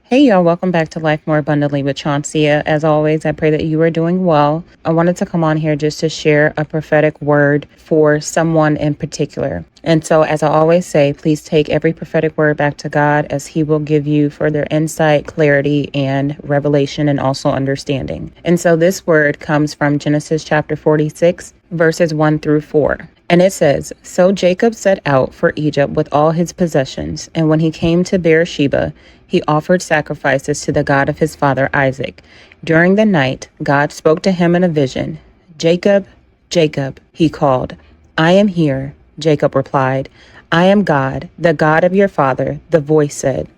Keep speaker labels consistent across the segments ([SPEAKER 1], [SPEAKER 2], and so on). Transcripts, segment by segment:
[SPEAKER 1] Hey y'all, welcome back to Life More Abundantly with Chauncia. As always, I pray that you are doing well. I wanted to come on here just to share a prophetic word for someone in particular. And so, as I always say, please take every prophetic word back to God as He will give you further insight, clarity, and revelation, and also understanding. And so this word comes from Genesis chapter 46, verses 1 through 4. And it says, "So Jacob set out for Egypt with all his possessions, and when he came to Beersheba, he offered sacrifices to the God of his father Isaac. During the night, God spoke to him in a vision. 'Jacob, Jacob,' he called. 'I am here,' Jacob replied. 'I am God, the God of your father,' the voice said.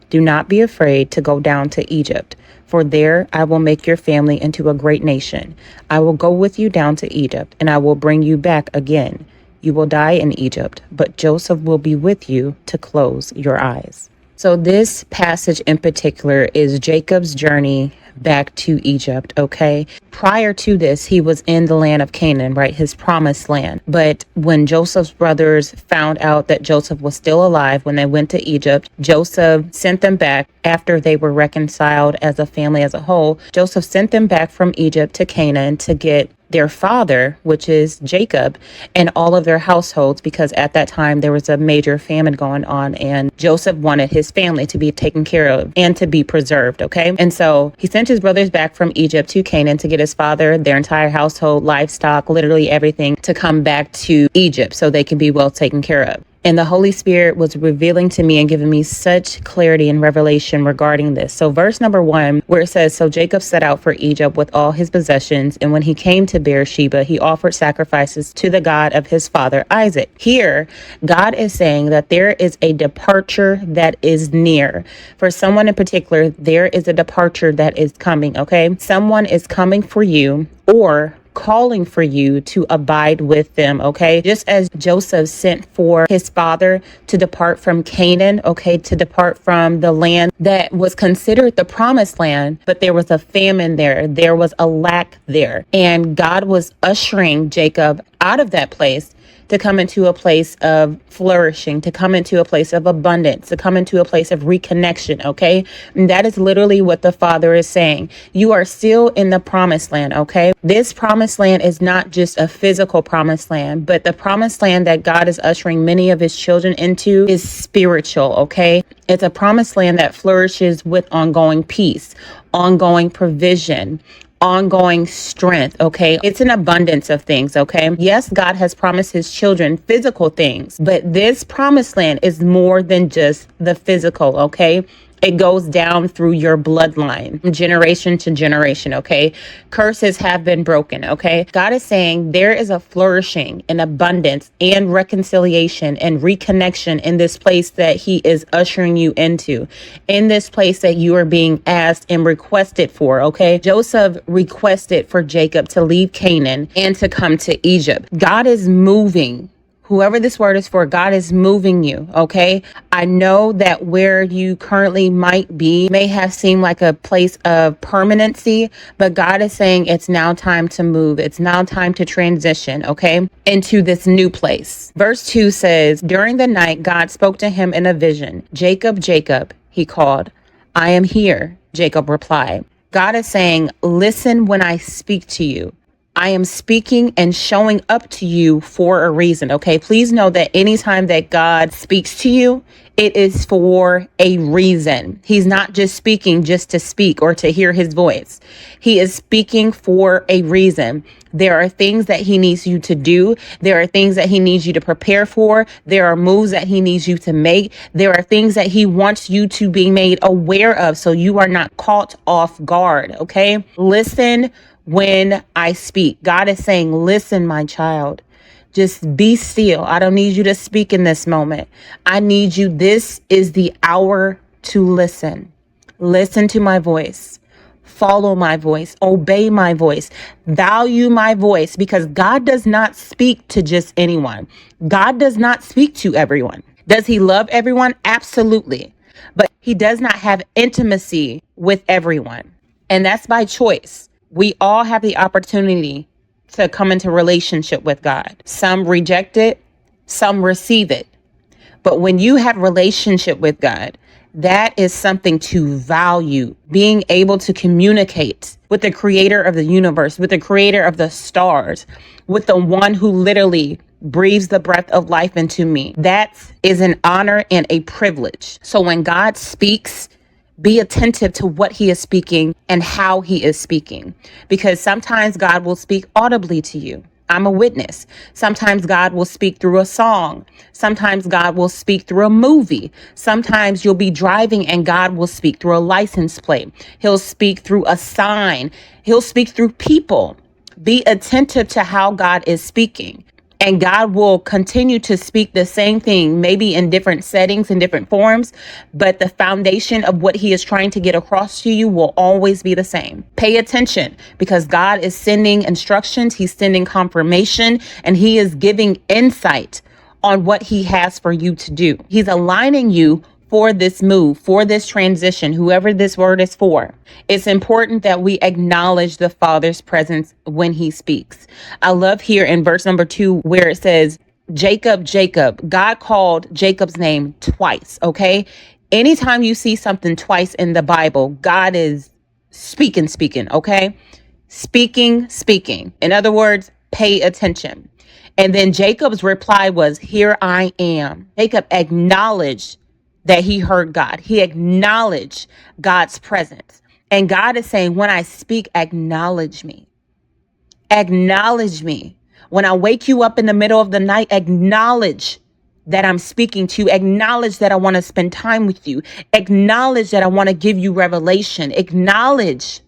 [SPEAKER 1] 'Do not be afraid to go down to Egypt, for there I will make your family into a great nation. I will go with you down to Egypt, and I will bring you back again. You will die in Egypt, but Joseph will be with you to close your eyes.'" So this passage in particular is Jacob's journey back to Egypt, okay? Prior to this, he was in the land of Canaan, right? His promised land. But when Joseph's brothers found out that Joseph was still alive when they went to Egypt, Joseph sent them back after they were reconciled as a family as a whole. Joseph sent them back from Egypt to Canaan to get their father, which is Jacob, and all of their households, because at that time there was a major famine going on and Joseph wanted his family to be taken care of and to be preserved, okay? And so he sent his brothers back from Egypt to Canaan to get his father, their entire household, livestock, literally everything, to come back to Egypt so they can be well taken care of. And the Holy Spirit was revealing to me and giving me such clarity and revelation regarding this. So verse number 1, where it says, "So Jacob set out for Egypt with all his possessions, and when he came to Beersheba, he offered sacrifices to the God of his father Isaac." Here, God is saying that there is a departure that is near. For someone in particular, there is a departure that is coming, okay? Someone is coming for you or calling for you to abide with them, okay? Just as Joseph sent for his father to depart from Canaan, okay, to depart from the land that was considered the promised land, but there was a famine there. There was a lack there. And God was ushering Jacob out of that place to come into a place of flourishing, to come into a place of abundance, to come into a place of reconnection, okay? And that is literally what the Father is saying. You are still in the promised land, okay? This promised land is not just a physical promised land, but the promised land that God is ushering many of his children into is spiritual, okay? It's a promised land that flourishes with ongoing peace, ongoing provision, ongoing strength, okay? It's an abundance of things, okay? Yes, God has promised his children physical things, but this promised land is more than just the physical, okay? It goes down through your bloodline, generation to generation, okay? Curses have been broken, okay? God is saying there is a flourishing and abundance and reconciliation and reconnection in this place that he is ushering you into, in this place that you are being asked and requested for, okay? Joseph requested for Jacob to leave Canaan and to come to Egypt. God is moving. Whoever this word is for, God is moving you, okay? I know that where you currently might be may have seemed like a place of permanency, but God is saying it's now time to move. It's now time to transition, okay, into this new place. Verse 2 says, "During the night, God spoke to him in a vision. 'Jacob, Jacob,' he called. 'I am here,' Jacob replied." God is saying, listen when I speak to you. I am speaking and showing up to you for a reason, okay? Please know that anytime that God speaks to you, it is for a reason. He's not just speaking just to speak or to hear his voice. He is speaking for a reason. There are things that he needs you to do. There are things that he needs you to prepare for. There are moves that he needs you to make. There are things that he wants you to be made aware of so you are not caught off guard, okay? Listen when I speak. God is saying, listen, my child, just be still. I don't need you to speak in this moment. I need you. This is the hour to listen. Listen to my voice. Follow my voice. Obey my voice. Value my voice, because God does not speak to just anyone. God does not speak to everyone. Does he love everyone? Absolutely. But he does not have intimacy with everyone. And that's by choice. We all have the opportunity to come into relationship with God. Some reject it, some receive it. But when you have relationship with God, That is something to value. Being able to communicate with the creator of the universe, with the creator of the stars, with the one who literally breathes the breath of life into me. That is an honor and a privilege. So when God speaks, be attentive to what he is speaking and how he is speaking, because sometimes God will speak audibly to you. I'm a witness. Sometimes God will speak through a song. Sometimes God will speak through a movie. Sometimes you'll be driving and God will speak through a license plate. He'll speak through a sign. He'll speak through people. Be attentive to how God is speaking. And God will continue to speak the same thing, maybe in different settings, in different forms, but the foundation of what he is trying to get across to you will always be the same. Pay attention, because God is sending instructions, he's sending confirmation, and he is giving insight on what he has for you to do. He's aligning you for this move, for this transition, whoever this word is for. It's important that we acknowledge the Father's presence when he speaks. I love here in verse number 2 where it says, Jacob, Jacob. God called Jacob's name twice, okay? Anytime you see something twice in the Bible, God is speaking, okay? Speaking. In other words, pay attention. And then Jacob's reply was, here I am. Jacob acknowledged that he heard God. He acknowledged God's presence. And God is saying, when I speak, acknowledge me. Acknowledge me. When I wake you up in the middle of the night, acknowledge that I'm speaking to you. Acknowledge that I want to spend time with you. Acknowledge that I want to give you revelation. Acknowledge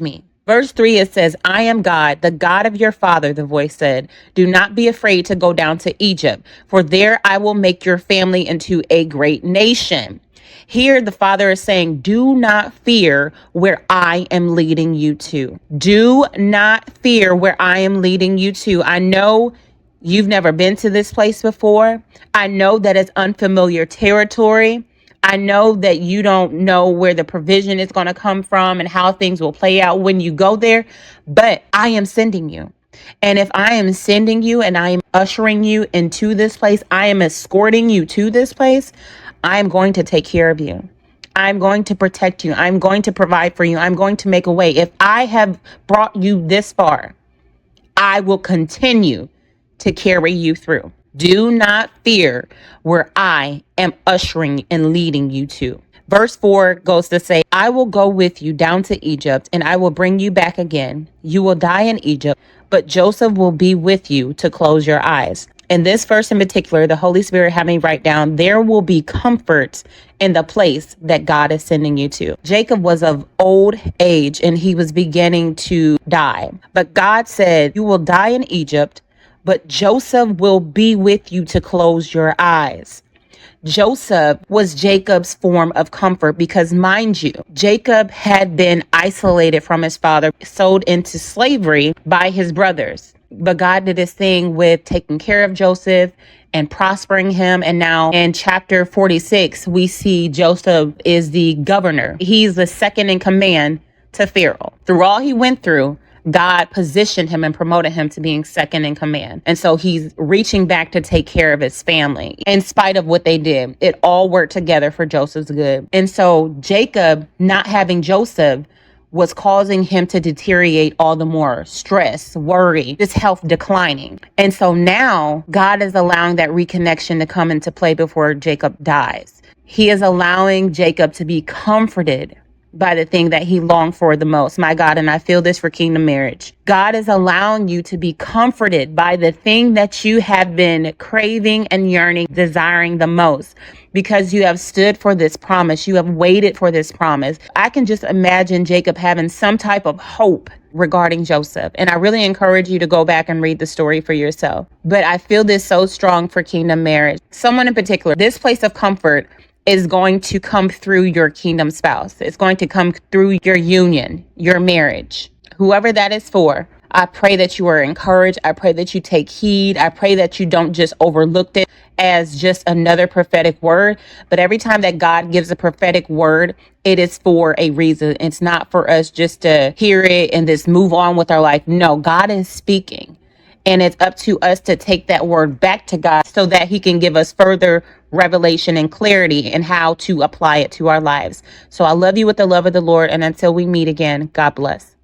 [SPEAKER 1] me. Verse 3, it says, I am God, the God of your father, the voice said. Do not be afraid to go down to Egypt, for there I will make your family into a great nation. Here the Father is saying, do not fear where I am leading you to. Do not fear where I am leading you to. I know you've never been to this place before. I know that it's unfamiliar territory. I know that you don't know where the provision is going to come from and how things will play out when you go there, but I am sending you. And if I am sending you and I am ushering you into this place, I am escorting you to this place, I'm going to take care of you. I'm going to protect you. I'm going to provide for you. I'm going to make a way. If I have brought you this far, I will continue to carry you through. Do not fear where I am ushering and leading you to. Verse 4 goes to say, I will go with you down to Egypt and I will bring you back again. You will die in Egypt, but Joseph will be with you to close your eyes. In this verse in particular, the Holy Spirit had me write down, there will be comfort in the place that God is sending you to. Jacob was of old age and he was beginning to die. But God said, you will die in Egypt, but Joseph will be with you to close your eyes. Joseph was Jacob's form of comfort because, mind you, Jacob had been isolated from his father, sold into slavery by his brothers. But God did his thing with taking care of Joseph and prospering him. And now in chapter 46, we see Joseph is the governor. He's the second in command to Pharaoh. Through all he went through, God positioned him and promoted him to being second in command. And so he's reaching back to take care of his family. In spite of what they did, it all worked together for Joseph's good. And so Jacob, not having Joseph, was causing him to deteriorate all the more. Stress, worry, his health declining. And so now God is allowing that reconnection to come into play before Jacob dies. He is allowing Jacob to be comforted by the thing that he longed for the most. My God, and I feel this for kingdom marriage. God is allowing you to be comforted by the thing that you have been craving and yearning, desiring the most, because you have stood for this promise. You have waited for this promise. I can just imagine Jacob having some type of hope regarding Joseph. And I really encourage you to go back and read the story for yourself. But I feel this so strong for kingdom marriage. Someone in particular, this place of comfort is going to come through your kingdom spouse. It's going to come through your union, your marriage, whoever that is for. I pray that you are encouraged. I pray that you take heed. I pray that you don't just overlook it as just another prophetic word. But every time that God gives a prophetic word, it is for a reason. It's not for us just to hear it and just move on with our life. No, God is speaking. And it's up to us to take that word back to God so that he can give us further revelation and clarity in how to apply it to our lives. So I love you with the love of the Lord. And until we meet again, God bless.